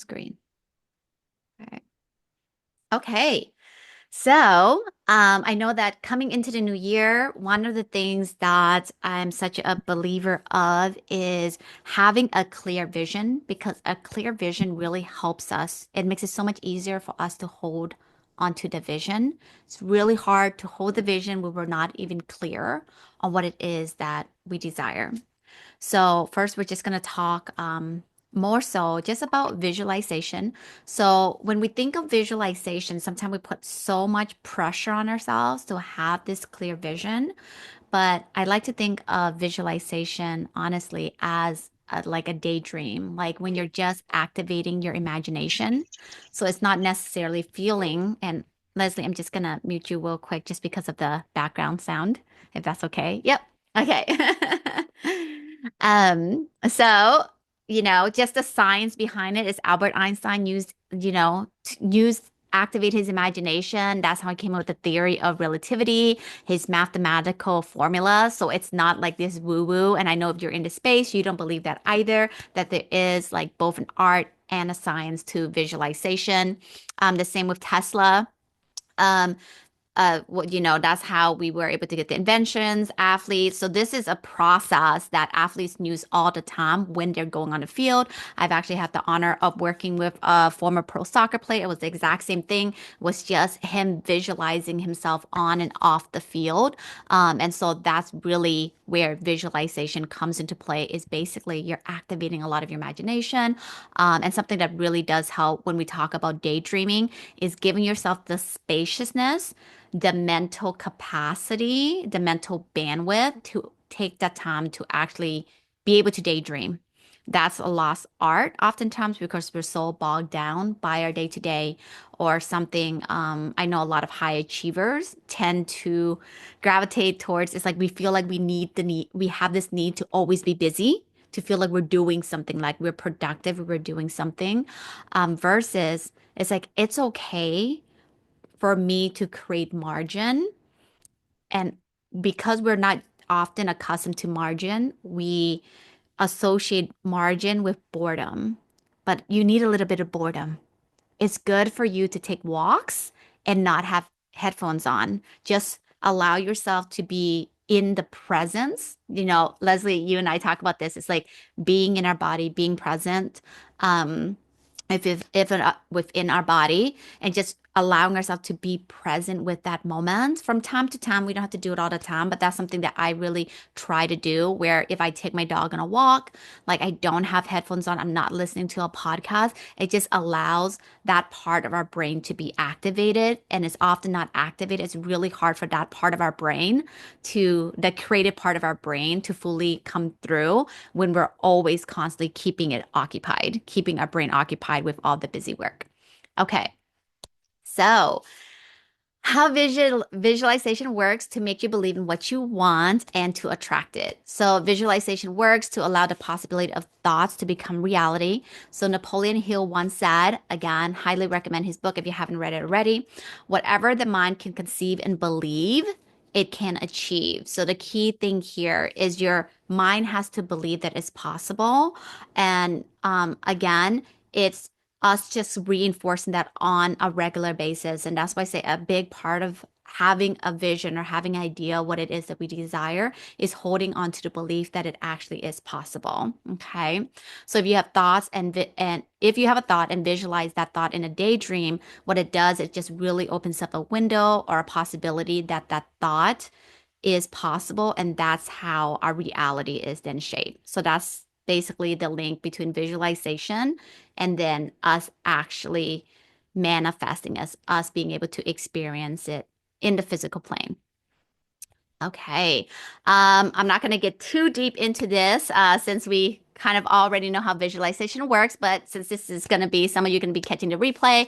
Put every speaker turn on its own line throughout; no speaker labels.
Screen. Okay. Okay. So, I know that coming into the new year, one of the things that I'm such a believer of is having a clear vision because a clear vision really helps us. It makes it so much easier for us to hold onto the vision. It's really hard to hold the vision when we're not even clear on what it is that we desire. So first, we're just going to talk more so just about visualization. So when we think of visualization, sometimes we put so much pressure on ourselves to have this clear vision. But I like to think of visualization honestly as like a daydream, like when you're just activating your imagination. So it's not necessarily feeling. And Leslie, I'm just gonna mute you real quick just because of the background sound, if that's okay. Yep. Okay. So, just the science behind it is Albert Einstein used, used activate his imagination. That's how he came up with the theory of relativity, his mathematical formula. So it's not like this woo-woo. And I know if you're into space, you don't believe that either, that there is like both an art and a science to visualization. The same with Tesla. Um, that's how we were able to get the inventions, athletes. So this is a process that athletes use all the time when they're going on the field. I've actually had the honor of working with a former pro soccer player. It was the exact same thing. It was just him visualizing himself on and off the field. And so that's really where visualization comes into play is basically you're activating a lot of your imagination. And something that really does help when we talk about daydreaming is giving yourself the spaciousness, the mental capacity, the mental bandwidth to take that time to actually be able to daydream. That's a lost art oftentimes because we're so bogged down by our day to day or something. I know a lot of high achievers tend to gravitate towards it's like we feel like we have this need to always be busy, to feel like we're doing something, like we're productive, we're doing something, versus it's like it's okay for me to create margin. And because we're not often accustomed to margin, we associate margin with boredom. But you need a little bit of boredom. It's good for you to take walks and not have headphones on. Just allow yourself to be in the presence. Leslie, you and I talk about this. It's like being in our body, being present. If within our body and just allowing ourselves to be present with that moment from time to time. We don't have to do it all the time, but that's something that I really try to do where if I take my dog on a walk, like I don't have headphones on, I'm not listening to a podcast. It just allows that part of our brain to be activated and it's often not activated. It's really hard for that part of our brain the creative part of our brain to fully come through when we're always constantly keeping it occupied, keeping our brain occupied with all the busy work. Okay. So, how visualization works to make you believe in what you want and to attract it. So, visualization works to allow the possibility of thoughts to become reality. So, Napoleon Hill once said, again, highly recommend his book if you haven't read it already. Whatever the mind can conceive and believe, it can achieve. So, the key thing here is your mind has to believe that it's possible. And again, it's us just reinforcing that on a regular basis. And that's why I say a big part of having a vision or having an idea what it is that we desire is holding on to the belief that it actually is possible. Okay. So if you have thoughts and if you have a thought and visualize that thought in a daydream, what it does, it just really opens up a window or a possibility that that thought is possible. And that's how our reality is then shaped. So that's basically the link between visualization and then us actually manifesting us being able to experience it in the physical plane. Okay. I'm not going to get too deep into this since we kind of already know how visualization works, but since this is going to be some of you going to be catching the replay.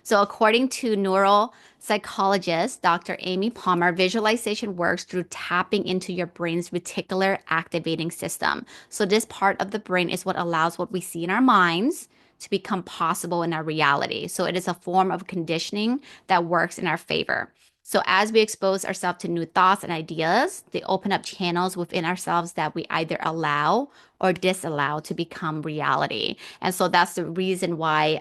So according to neural psychologist Dr. Amy Palmer, visualization works through tapping into your brain's reticular activating system. So this part of the brain is what allows what we see in our minds to become possible in our reality. So it is a form of conditioning that works in our favor. So as we expose ourselves to new thoughts and ideas, they open up channels within ourselves that we either allow or disallow to become reality. And so that's the reason why,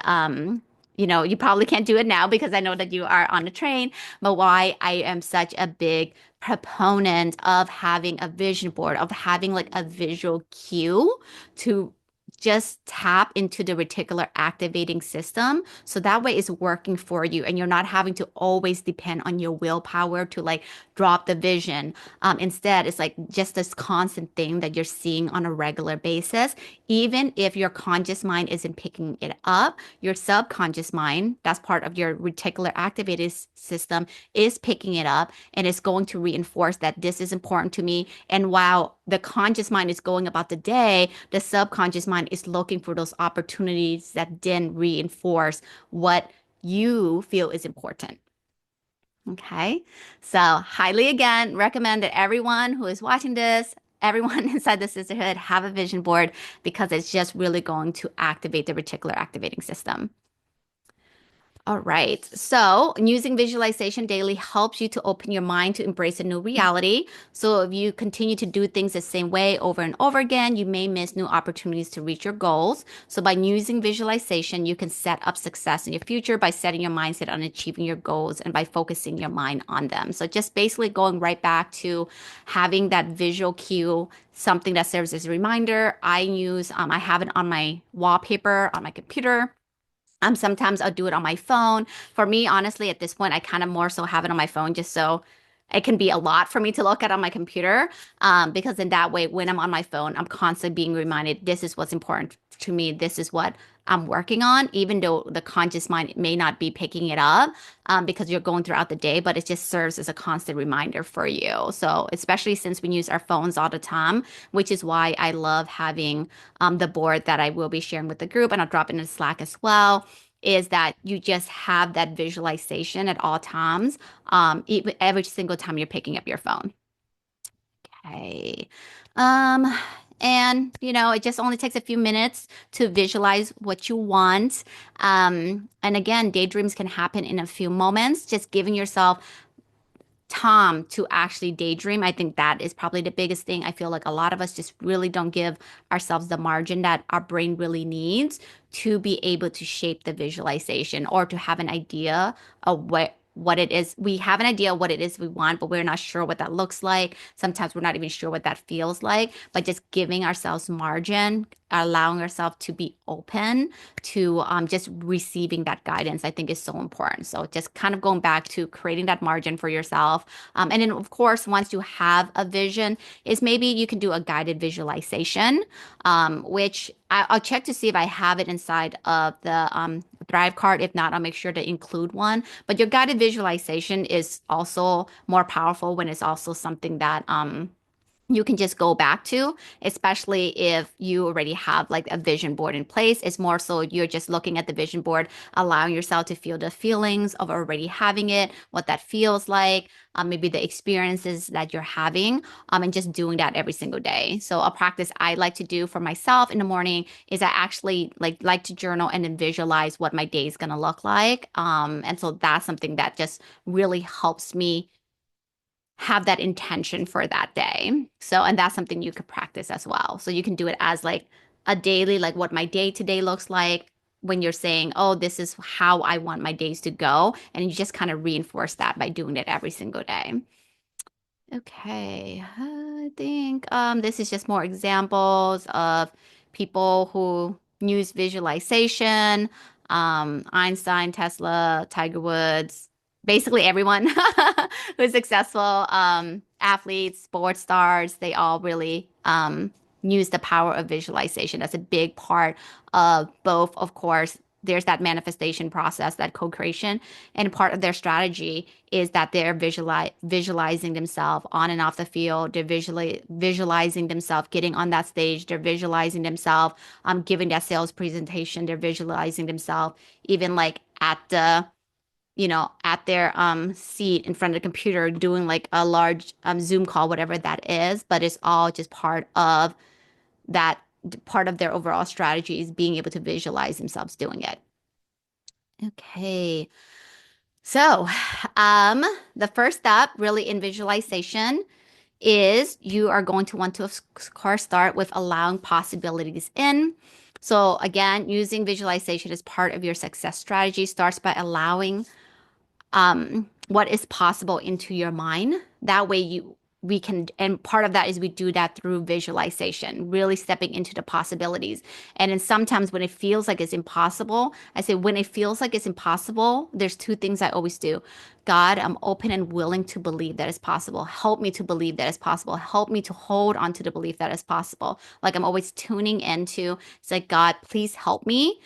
you probably can't do it now because I know that you are on the train, but why I am such a big proponent of having a vision board, of having like a visual cue to just tap into the reticular activating system. So that way it's working for you and you're not having to always depend on your willpower to like drop the vision. Instead, it's like just this constant thing that you're seeing on a regular basis. Even if your conscious mind isn't picking it up, your subconscious mind, that's part of your reticular activating system, is picking it up and it's going to reinforce that this is important to me. And while the conscious mind is going about the day, the subconscious mind is looking for those opportunities that then reinforce what you feel is important. Okay. So, highly again recommend that everyone who is watching this, everyone inside the sisterhood, have a vision board because it's just really going to activate the reticular activating system. All right. So, using visualization daily helps you to open your mind to embrace a new reality. So, if you continue to do things the same way over and over again, you may miss new opportunities to reach your goals. So, by using visualization, you can set up success in your future by setting your mindset on achieving your goals and by focusing your mind on them. So, just basically going right back to having that visual cue, something that serves as a reminder. I have it on my wallpaper on my computer. Sometimes I'll do it on my phone. For me, honestly, at this point, I kind of more so have it on my phone just so it can be a lot for me to look at on my computer. Because in that way, when I'm on my phone, I'm constantly being reminded this is what's important to me. This is what I'm working on, even though the conscious mind may not be picking it up because you're going throughout the day, but it just serves as a constant reminder for you. So, especially since we use our phones all the time, which is why I love having the board that I will be sharing with the group, and I'll drop it in the Slack as well, is that you just have that visualization at all times, even every single time you're picking up your phone. Okay. Um, and it just only takes a few minutes to visualize what you want. And again, daydreams can happen in a few moments. Just giving yourself time to actually daydream. I think that is probably the biggest thing. I feel like a lot of us just really don't give ourselves the margin that our brain really needs to be able to shape the visualization or to have an idea of what it is. We have an idea of what it is we want, but we're not sure what that looks like. Sometimes we're not even sure what that feels like. But just giving ourselves margin, allowing ourselves to be open to just receiving that guidance, I think is so important. So just kind of going back to creating that margin for yourself. And then, of course, once you have a vision, is maybe you can do a guided visualization, which I'll check to see if I have it inside of the Thrive card. If not, I'll make sure to include one. But your guided visualization is also more powerful when it's also something that you can just go back to, especially if you already have like a vision board in place. It's more so you're just looking at the vision board, allowing yourself to feel the feelings of already having it, what that feels like, maybe the experiences that you're having, and just doing that every single day. So a practice I like to do for myself in the morning is I actually like to journal and then visualize what my day is gonna look like. And so that's something that just really helps me have that intention for that day. So, and that's something you could practice as well. So you can do it as like a daily, like what my day to day looks like when you're saying, oh, this is how I want my days to go. And you just kind of reinforce that by doing it every single day. Okay, I think this is just more examples of people who use visualization. Einstein, Tesla, Tiger Woods, basically everyone who's successful, athletes, sports stars, they all really use the power of visualization. That's a big part of both, of course. There's that manifestation process, that co-creation, and part of their strategy is that they're visualizing themselves on and off the field. They're visualizing themselves getting on that stage. They're visualizing themselves giving that sales presentation. They're visualizing themselves even like at their seat in front of the computer doing like a large Zoom call, whatever that is. But it's all just that part of their overall strategy is being able to visualize themselves doing it. Okay. So, um, the first step really in visualization is you are going to want to, of course, start with allowing possibilities in. So, again, using visualization as part of your success strategy starts by allowing what is possible into your mind. That way we can, and part of that is we do that through visualization, really stepping into the possibilities. And then sometimes when it feels like it's impossible, I say when it feels like it's impossible, there's two things I always do. God, I'm open and willing to believe that it's possible. Help me to believe that it's possible. Help me to hold on to the belief that it's possible. Like I'm always tuning into, it's like, God, please help me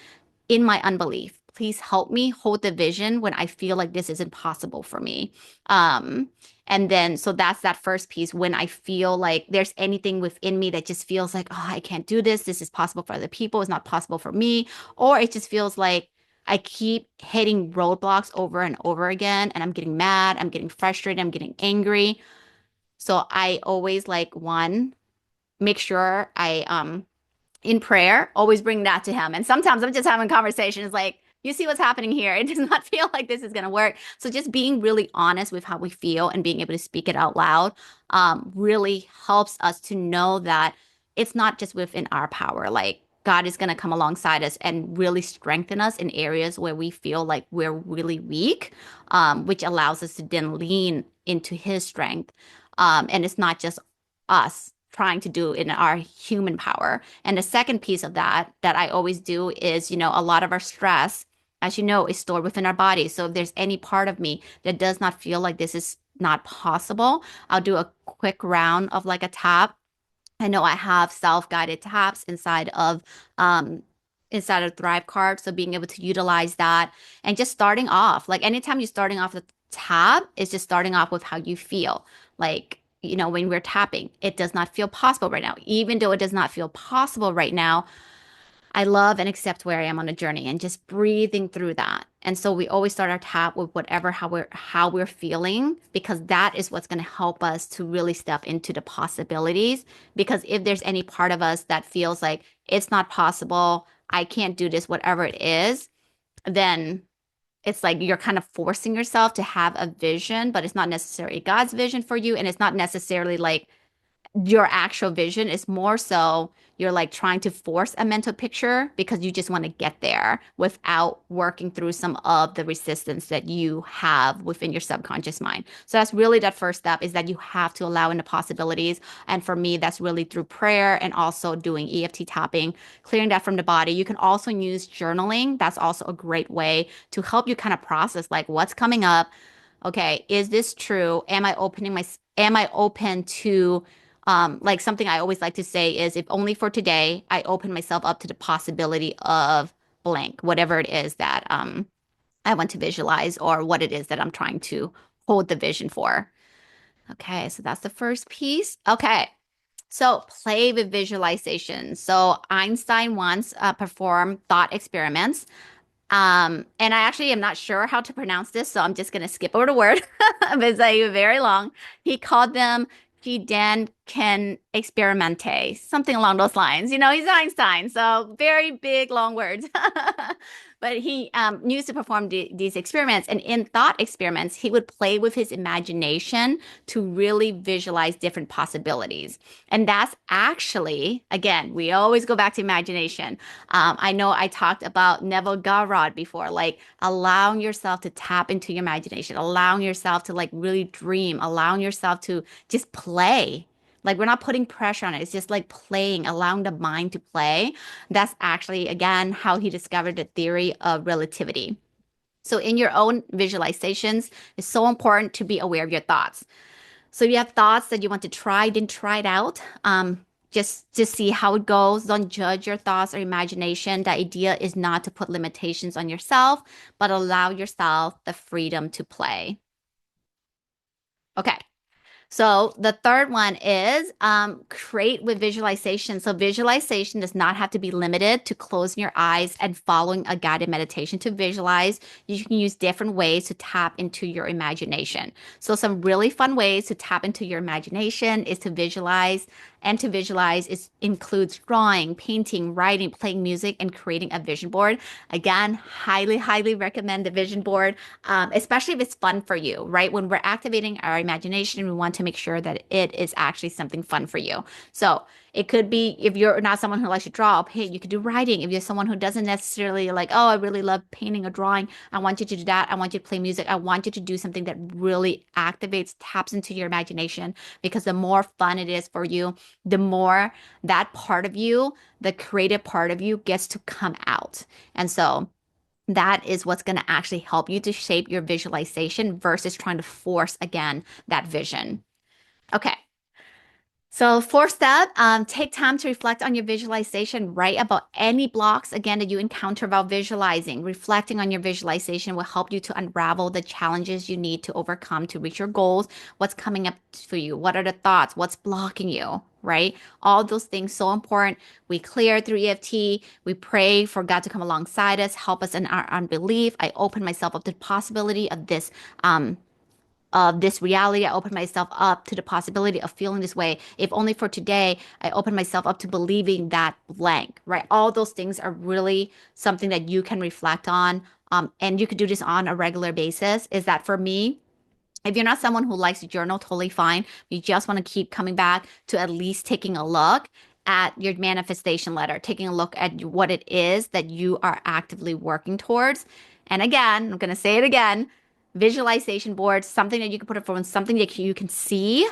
in my unbelief. Please help me hold the vision when I feel like this isn't possible for me. Um, and then, so that's that first piece. When I feel like there's anything within me that just feels like, oh, I can't do this. This is possible for other people. It's not possible for me. Or it just feels like I keep hitting roadblocks over and over again. And I'm getting mad. I'm getting frustrated. I'm getting angry. So I always like one, make sure I in prayer, always bring that to him. And sometimes I'm just having conversations like, you see what's happening here. It does not feel like this is going to work. So just being really honest with how we feel and being able to speak it out loud really helps us to know that it's not just within our power. Like God is going to come alongside us and really strengthen us in areas where we feel like we're really weak, which allows us to then lean into his strength. And it's not just us trying to do in our human power. And the second piece of that that I always do is, a lot of our stress, as you know, is stored within our body. So if there's any part of me that does not feel like this is not possible, I'll do a quick round of like a tap. I know I have self-guided taps inside of Thrive Card. So being able to utilize that and just starting off, like anytime you're starting off the tab, it's just starting off with how you feel. Like, when we're tapping, it does not feel possible right now. Even though it does not feel possible right now, I love and accept where I am on a journey and just breathing through that. And so we always start our tap with whatever how we're feeling because that is what's going to help us to really step into the possibilities. Because if there's any part of us that feels like it's not possible, I can't do this, whatever it is, then it's like you're kind of forcing yourself to have a vision, but it's not necessarily God's vision for you. And it's not necessarily like your actual vision is more so you're like trying to force a mental picture because you just want to get there without working through some of the resistance that you have within your subconscious mind. So that's really that first step is that you have to allow in the possibilities. And for me, that's really through prayer and also doing EFT tapping, clearing that from the body. You can also use journaling. That's also a great way to help you kind of process like what's coming up. Okay, is this true? Am I open to like something I always like to say is if only for today, I open myself up to the possibility of blank, whatever it is that I want to visualize or what it is that I'm trying to hold the vision for. Okay, so that's the first piece. Okay, so play with visualization. So Einstein once performed thought experiments. And I actually am not sure how to pronounce this, so I'm just gonna skip over the word, but it's like very long. He called them Gedanken experimente, something along those lines. He's Einstein, so very big, long words. But he used to perform these experiments, and in thought experiments, he would play with his imagination to really visualize different possibilities. And that's actually, again, we always go back to imagination. I know I talked about Neville Goddard before, like allowing yourself to tap into your imagination, allowing yourself to like really dream, allowing yourself to just play. Like we're not putting pressure on it. It's just like playing, allowing the mind to play. That's actually, again, how he discovered the theory of relativity. So in your own visualizations, it's so important to be aware of your thoughts. So you have thoughts that you want to try, then try it out. Just see how it goes. Don't judge your thoughts or imagination. The idea is not to put limitations on yourself, but allow yourself the freedom to play. Okay. So the third one is create with visualization. So visualization does not have to be limited to closing your eyes and following a guided meditation to visualize. You can use different ways to tap into your imagination. So some really fun ways to tap into your imagination is to visualize. and to visualize is includes drawing, painting, writing, playing music, and creating a vision board. Again, highly, highly recommend the vision board, especially if it's fun for you, right? When we're activating our imagination, we want to make sure that it is actually something fun for you. So it could be if you're not someone who likes to draw, paint, you could do writing. If you're someone who doesn't necessarily like, oh, I really love painting or drawing, I want you to do that. I want you to play music. I want you to do something that really activates, taps into your imagination because the more fun it is for you, the more that part of you, the creative part of you gets to come out. And so that is what's going to actually help you to shape your visualization versus trying to force again that vision. Okay. So fourth step, take time to reflect on your visualization. Write about any blocks, again, that you encounter about visualizing. Reflecting on your visualization will help you to unravel the challenges you need to overcome to reach your goals. What's coming up for you? What are the thoughts? What's blocking you? Right? All those things so important. We clear through EFT. We pray for God to come alongside us, help us in our unbelief. I open myself up to the possibility of this reality. I open myself up to the possibility of feeling this way. If only for today, I open myself up to believing that blank, right? All those things are really something that you can reflect on. And you could do this on a regular basis. Is that for me? If you're not someone who likes to journal, totally fine. You just want to keep coming back to at least taking a look at your manifestation letter, taking a look at what it is that you are actively working towards. And again, I'm going to say it again, visualization boards, something that you can put it for, something that you can see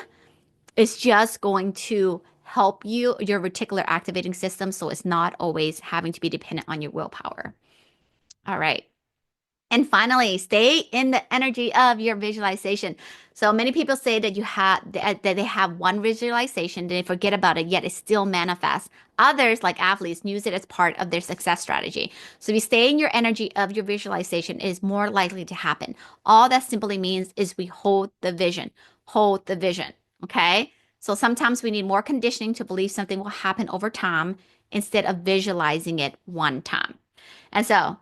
is just going to help you, your reticular activating system. So it's not always having to be dependent on your willpower. All right. And finally, stay in the energy of your visualization. So many people say that that they have one visualization, they forget about it, yet it still manifests. Others, like athletes, use it as part of their success strategy. So if you stay in your energy of your visualization, it is more likely to happen. All that simply means is we hold the vision. Okay. So sometimes we need more conditioning to believe something will happen over time instead of visualizing it one time. And so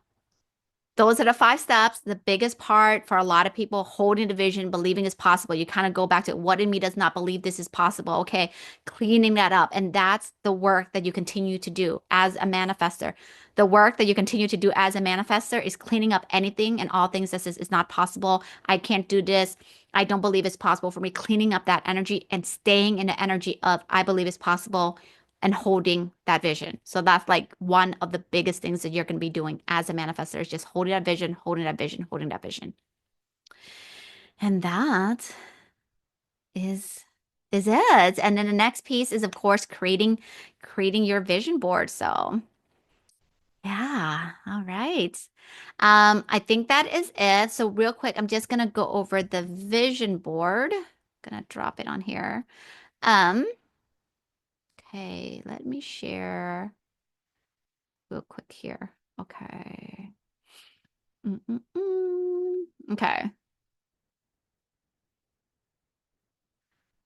those are the five steps. The biggest part for a lot of people holding the vision, believing it's possible. You kind of go back to what in me does not believe this is possible. Okay, cleaning that up. And that's the work that you continue to do as a manifester. The work that you continue to do as a manifester is cleaning up anything and all things that says it's not possible. I can't do this. I don't believe it's possible for me. Cleaning up that energy and staying in the energy of I believe it's possible and holding that vision. So that's like one of the biggest things that you're going to be doing as a manifestor is just holding that vision, holding that vision, holding that vision. And that is it. And then the next piece is of course creating your vision board. So yeah, all right. I think that is it. So real quick, I'm just gonna go over the vision board. Gonna drop it on here. Um, okay, let me share real quick here. Okay. Mm-mm-mm. Okay.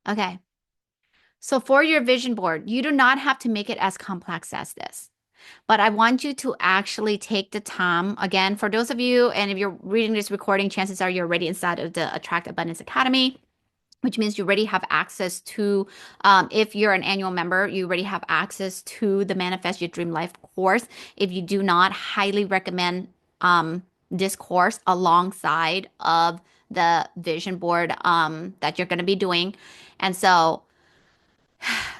Okay. So for your vision board, you do not have to make it as complex as this. But I want you to actually take the time, again, for those of you, and if you're reading this recording, chances are you're already inside of the Attract Abundance Academy, which means you already have access to, if you're an annual member, you already have access to the Manifest Your Dream Life course. If you do not, highly recommend this course alongside of the vision board that you're going to be doing. And so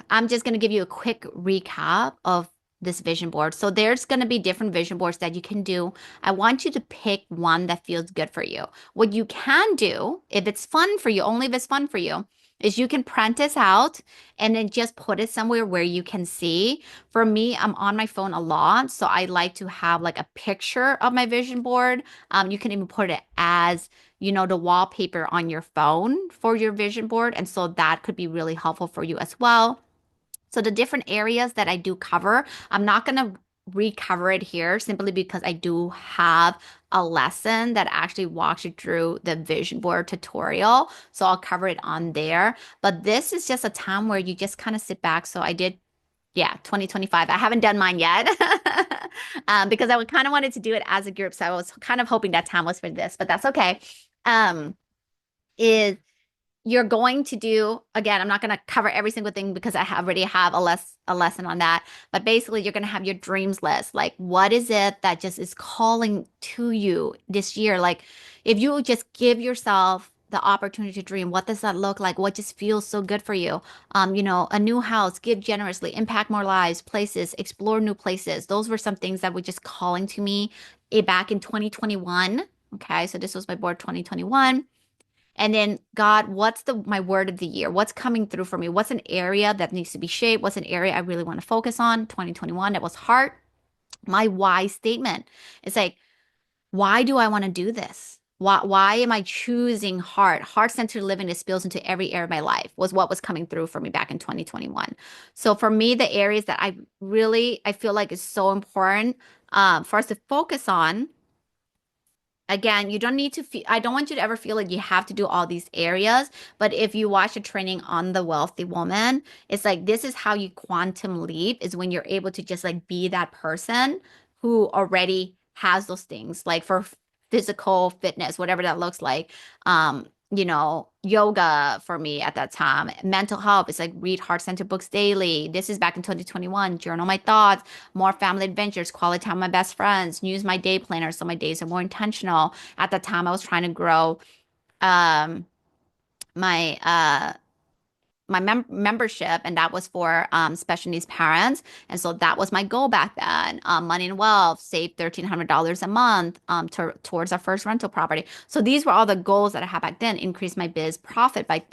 I'm just going to give you a quick recap of this vision board. So there's going to be different vision boards that you can do. I want you to pick one that feels good for you. What you can do, if it's fun for you, only if it's fun for you, is you can print this out and then just put it somewhere where you can see. For me, I'm on my phone a lot, so I like to have like a picture of my vision board. You can even put it as the wallpaper on your phone for your vision board. And so that could be really helpful for you as well. So the different areas that I do cover, I'm not going to recover it here simply because I do have a lesson that actually walks you through the vision board tutorial. So I'll cover it on there. But this is just a time where you just kind of sit back. So I did, yeah, 2025. I haven't done mine yet because I kind of wanted to do it as a group. So I was kind of hoping that time was for this, but that's okay. Um, is you're going to do, again, I'm not going to cover every single thing because already have a lesson on that, but basically you're going to have your dreams list. Like what is it that just is calling to you this year? Like if you just give yourself the opportunity to dream, what does that look like? What just feels so good for you? A new house, give generously, impact more lives, places, explore new places. Those were some things that were just calling to me back in 2021. Okay, so this was my board 2021. And then, God, what's my word of the year? What's coming through for me? What's an area that needs to be shaped? What's an area I really want to focus on? 2021, that was heart. My why statement. It's like, why do I want to do this? Why am I choosing heart? Heart-centered living that spills into every area of my life was what was coming through for me back in 2021. So for me, the areas that I feel like is so important for us to focus on. Again, you don't need to feel, I don't want you to ever feel like you have to do all these areas. But if you watch a training on the wealthy woman, it's like this is how you quantum leap is when you're able to just like be that person who already has those things, like for physical fitness, whatever that looks like. Yoga for me at that time, mental health. It's like read heart-centered books daily. This is back in 2021, journal my thoughts, more family adventures, quality time with my best friends, use my day planner so my days are more intentional. At the time, I was trying to grow um my membership, and that was for special needs parents. And so that was my goal back then. Money and Wealth, save $1,300 a month towards our first rental property. So these were all the goals that I had back then. Increase my biz profit by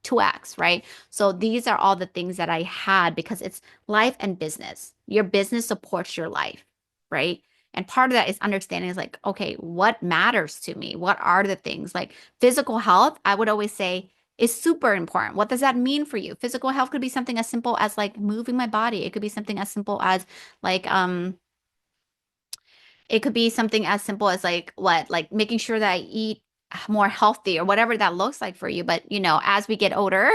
2x, right? So these are all the things that I had because it's life and business. Your business supports your life, right? And part of that is understanding is like, okay, what matters to me? What are the things like physical health? I would always say is super important. What does that mean for you? Physical health could be something as simple as like moving my body. It could be something as simple as like it could be something as simple as like what, like making sure that I eat more healthy or whatever that looks like for you. But as we get older,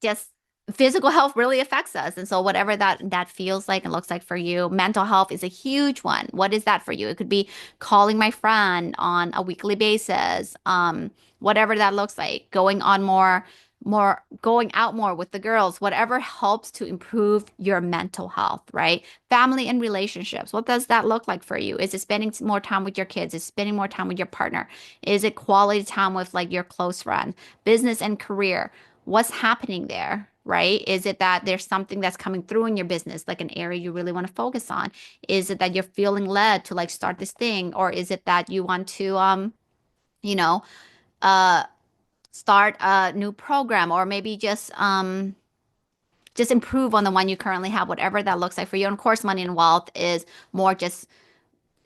just physical health really affects us. And so whatever that feels like and looks like for you, mental health is a huge one. What is that for you? It could be calling my friend on a weekly basis. Whatever that looks like, going out more with the girls, whatever helps to improve your mental health, right? Family and relationships. What does that look like for you? Is it spending more time with your kids? Is it spending more time with your partner? Is it quality time with like your close friend? Business and career. What's happening there? Right? Is it that there's something that's coming through in your business, like an area you really want to focus on? Is it that you're feeling led to like start this thing? Or is it that you want to you know, uh start a new program or maybe just improve on the one you currently have, whatever that looks like for you. And of course, money and wealth is more just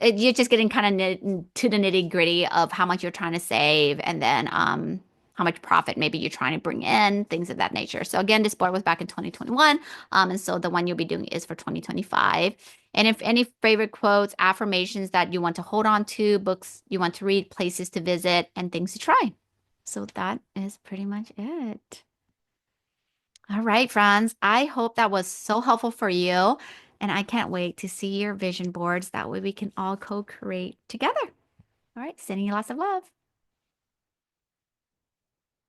you're just getting kind of to the nitty gritty of how much you're trying to save and then how much profit maybe you're trying to bring in, things of that nature. So again, this board was back in 2021. And so the one you'll be doing is for 2025. And if any favorite quotes, affirmations that you want to hold on to, books you want to read, places to visit, and things to try. So that is pretty much it. All right, friends. I hope that was so helpful for you. And I can't wait to see your vision boards. That way we can all co-create together. All right, sending you lots of love.